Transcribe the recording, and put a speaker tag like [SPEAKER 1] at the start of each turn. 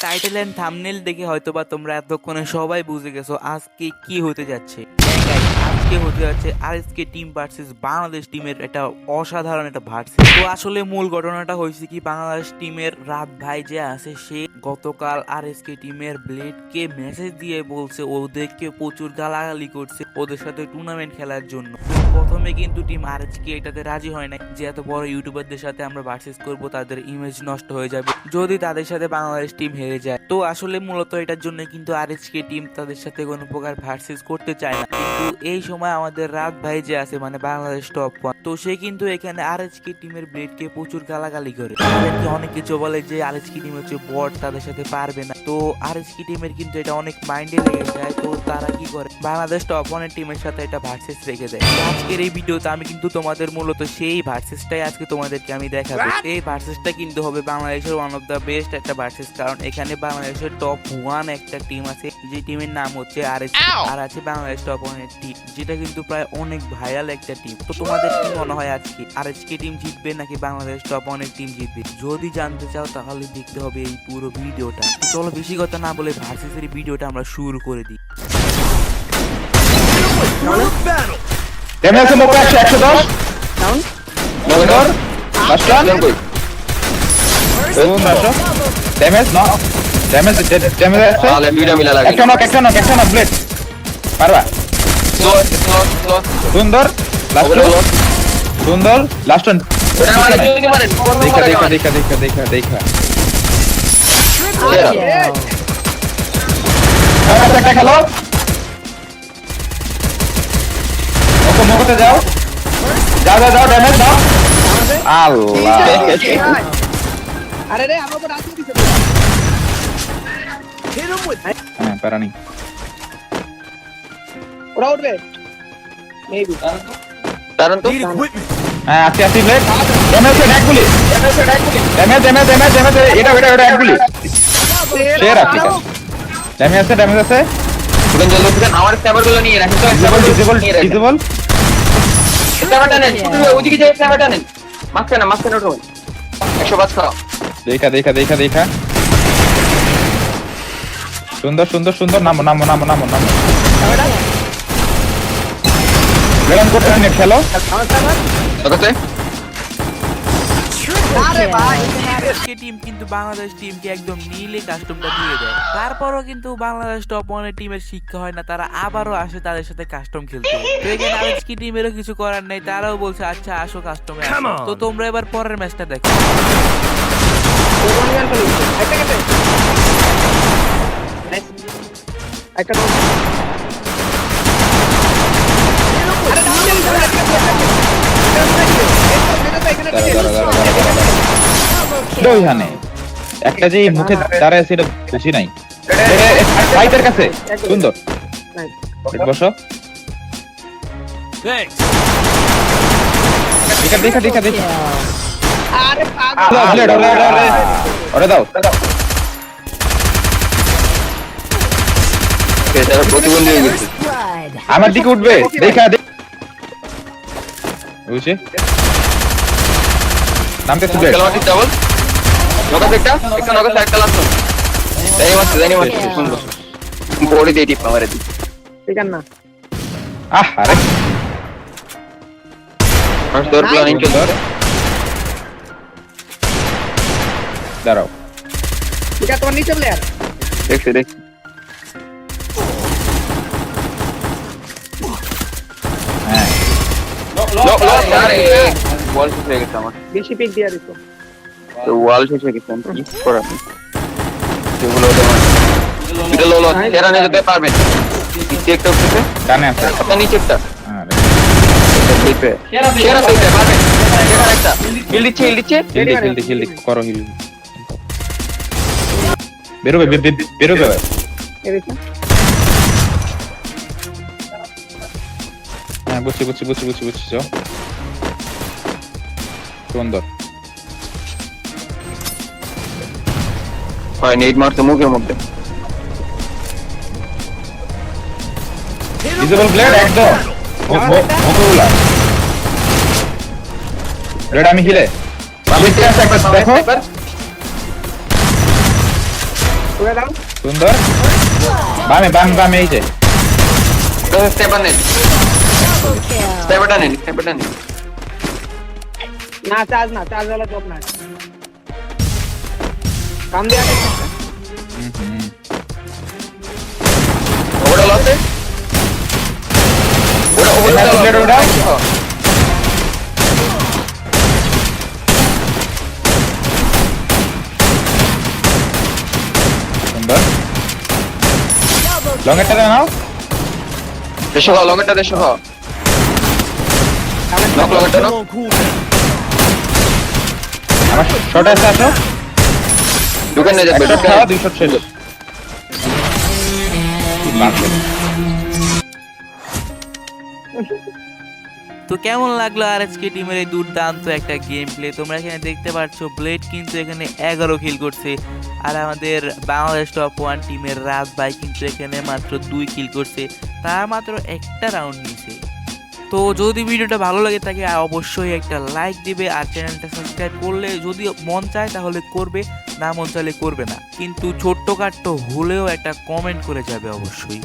[SPEAKER 1] Title and thumbnail দেখে হয়তোবা তোমরা এতক্ষণে সবাই বুঝে গেছো আজকে কি হতে যাচ্ছে। হ্যাঁ guys, আজকে হতে যাচ্ছে আরএসকে টিম ভার্সেস বাংলাদেশ টিমের একটা অসাধারণ একটা ভার্সেস। তো আসলে মূল ঘটনাটা হয়েছে কি, বাংলাদেশ টিমের রাত ভাই যে আছে সে গতকাল আরএসকে টিমের ব্লেডকে মেসেজ দিয়ে বলছে ওদেরকে প্রচুর গালাগালি করছে ওদের সাথে টুর্নামেন্ট খেলার জন্য। প্রথমে কিন্তু টিম আরএসকে এটাতে রাজি হয় নাই যে এত বড় ইউটিউবারদের সাথে আমরা ভার্সেস করব, তাদের ইমেজ নষ্ট হয়ে যাবে যদি তাদের সাথে বাংলাদেশ টিম হেরে যায়। তো আসলে মূলত এটার জন্য কিন্তু আরএসকে টিম তাদের সাথে কোনো প্রকার ভার্সেস করতে চায় না। কিন্তু এই সময় আমাদের রাত ভাই যে আছে মানে বাংলাদেশ টপ 1, তো সে কিন্তু এখানে আরএসকে টিমের ব্লেডকে প্রচুর গালাগালি করে। তাদেরকে অনেক কিছু বলে যে আরএসকে টিম হচ্ছে বট, তাদের সাথে পারবে না। তো আরএসকে টিমের কিন্তু এটা অনেক মাইন্ডে লেগে যায়। তো তারা কি করে, বাংলাদেশ টপ 1 এর টিমের সাথে এটা ভার্সেস রেখে দেয়। আজকের এই ভিডিওতে আমি কিন্তু তোমাদের মূলত সেই ভার্সেসটাই আজকে তোমাদেরকে আমি দেখাবো। এই ভার্সেসটা কিন্তু হবে বাংলাদেশের ওয়ান অফ দা বেস্ট একটা ভার্সেস, কারণ এখানে বাংলাদেশের টপ 1 একটা টিম আছে যে টিমের নাম হচ্ছে আরএসকে, আর আছে বাংলাদেশ টপ 1 এর টিম যেটা কিন্তু প্রায় অনেক ভাইরাল একটা টিম। তো তোমাদের কি মনে হয় আজকে আরএসকে টিম জিতবে নাকি বাংলাদেশ টপ 1 এর টিম জিতবে? যদি জানতে চাও তাহলে দেখতে হবে এই পুরো ভিডিওটা। তো চলো বেশি কথা না বলে ভার্সেসের ভিডিওটা আমরা শুরু করে দিই।
[SPEAKER 2] ড্যামেজ মোকা 110 ডাউন মোগর লাস্ট রান কই ও মাশা ড্যামেজ না ড্যামেজ আছে আলে দুইটা মিলা লাগে একটা নক ব্লেড পারবা সুন্দর লাস্ট সুন্দর লাস্ট রান দেখা একটা খেলো মোকতে যাও ড্যামেজ দাও আল্লাহ
[SPEAKER 3] আরে রে আমার উপর আসলে দিছে
[SPEAKER 2] হ্যাঁ পারানি
[SPEAKER 3] ওরা উঠবে মেবি
[SPEAKER 2] কারণ তো হ্যাঁ আসি ব্লেড ড্যামেজ এক গুলি ড্যামেজ এটা এক গুলি শেয়ার আছে ড্যামেজ আছে তুমি জলদি থেকে আমার স্ট্যাবার গুলো নিয়ে রাখো তো ডিসেবল স্ট্যাবারটা নেন তুমি ওদিকে যাই স্ট্যাবারটা নেন মাঝখানে ওঠো 105 খাও দেখা সুন্দর নামো লেন করতে নিয়ে খেলো ওকে
[SPEAKER 3] আরে ভাই
[SPEAKER 1] আরএসকে টিম কিন্তু বাংলাদেশ টিমকে একদম নীলে কাস্টমটা দিয়ে দেয়। তারপরও কিন্তু বাংলাদেশ টপ 1 এর টিমের শিক্ষা হয় না, তারা আবারও আসে তাদের সাথে কাস্টম খেলতে। তো এখানে আরএসকে টিমেরও কিছু করার নেই, তারাও বলছে আচ্ছা আসো কাস্টমে। তো তোমরা এবার পরের ম্যাচটা দেখো।
[SPEAKER 3] একটা
[SPEAKER 2] ওইখানে একটা যে মুখে দাঁড়ায় সেটা বেশি নাই ফাইটার কাছে সুন্দর বসো দেখা
[SPEAKER 3] আরে পাগল
[SPEAKER 2] ওরে দাও প্রতিবন্ধী হয়ে গেছে আমার দিকে উঠবে দেখা বুঝছে নামতে শুধু খেলোয়াড় ডাবল নগদ একটা নগদ একটা লাস্ট জানি মারছে সুন্দর বডি দিয়ে টিপ আমারে দি
[SPEAKER 3] ঠিক না
[SPEAKER 2] আরে ফার্স্ট ডোর প্ল্যানিং চলছে দাঁড়াও
[SPEAKER 3] ঠিক আছে তোমার নিচে প্লেয়ার
[SPEAKER 2] দেখ হ্যাঁ লো আরে বল শেষ হয়ে গেছে আমার
[SPEAKER 3] বেশি পিক দিয়া দিছো
[SPEAKER 2] তো ওয়াল শেষ হয়ে গেছে কি করা সেগুলো এটা লো তেরা নিয়ে যেতে পারবেন নিচে একটা উঠছে কানে আছে আপনি নিচে একটা আরে দিতে সেরা দিতে পারবেন সেরা একটা হিল দিচ্ছে করো হিল বেরোবে হ্যাঁ বুঝছি যাও সুন্দর হয় নেট মারতে মুখের মধ্যে ডিসেবল ব্লেড একদম মুখগুলা ব্লেড আমি হিলে আমি দেখো
[SPEAKER 3] পুরো দাও।
[SPEAKER 2] সুন্দর বামে বামে বামে এই যে
[SPEAKER 4] স্টেপার নেন, স্টেপারটা নেন, স্টেপারটা নেন।
[SPEAKER 3] না চার্জ না, চার্জ वाला জব না। কাম দিয়া গেছে।
[SPEAKER 4] ওটা লসে, ওটা
[SPEAKER 2] ওটা ওটা সুন্দর লং এটা নাও
[SPEAKER 4] দেশো খাও, লঙ্গেরটা দেশো খাও, লঙ্গ লঙ্গেরটা নাও।
[SPEAKER 2] আমার শর্ট আছে আসো
[SPEAKER 4] ঢুকে নিয়ে যাবে,
[SPEAKER 2] শর্ট খাওয়া 2 শট শেষ
[SPEAKER 1] তো কেমন লাগলো আরএসকে টিমের এই দুর্দান্ত একটা গেম প্লে? তোমরা এখানে দেখতে পাচ্ছ ব্লেড কিন্তু এখানে 11 কিল করছে, আর আমাদের বাংলাদেশ টপ 1 টিমের রাজ ভাই কিন্তু এখানে মাত্র 2 কিল করছে, তার মাত্র একটা রাউন্ড নিছে। তো যদি ভিডিওটা ভালো লাগে থাকে অবশ্যই একটা লাইক দিবে, আর চ্যানেলটা সাবস্ক্রাইব করলে যদি মন চায় তাহলে করবে, না মন চাইলে করবে না, কিন্তু ছোট্টখাট্ট হলেও একটা কমেন্ট করে যাবে অবশ্যই।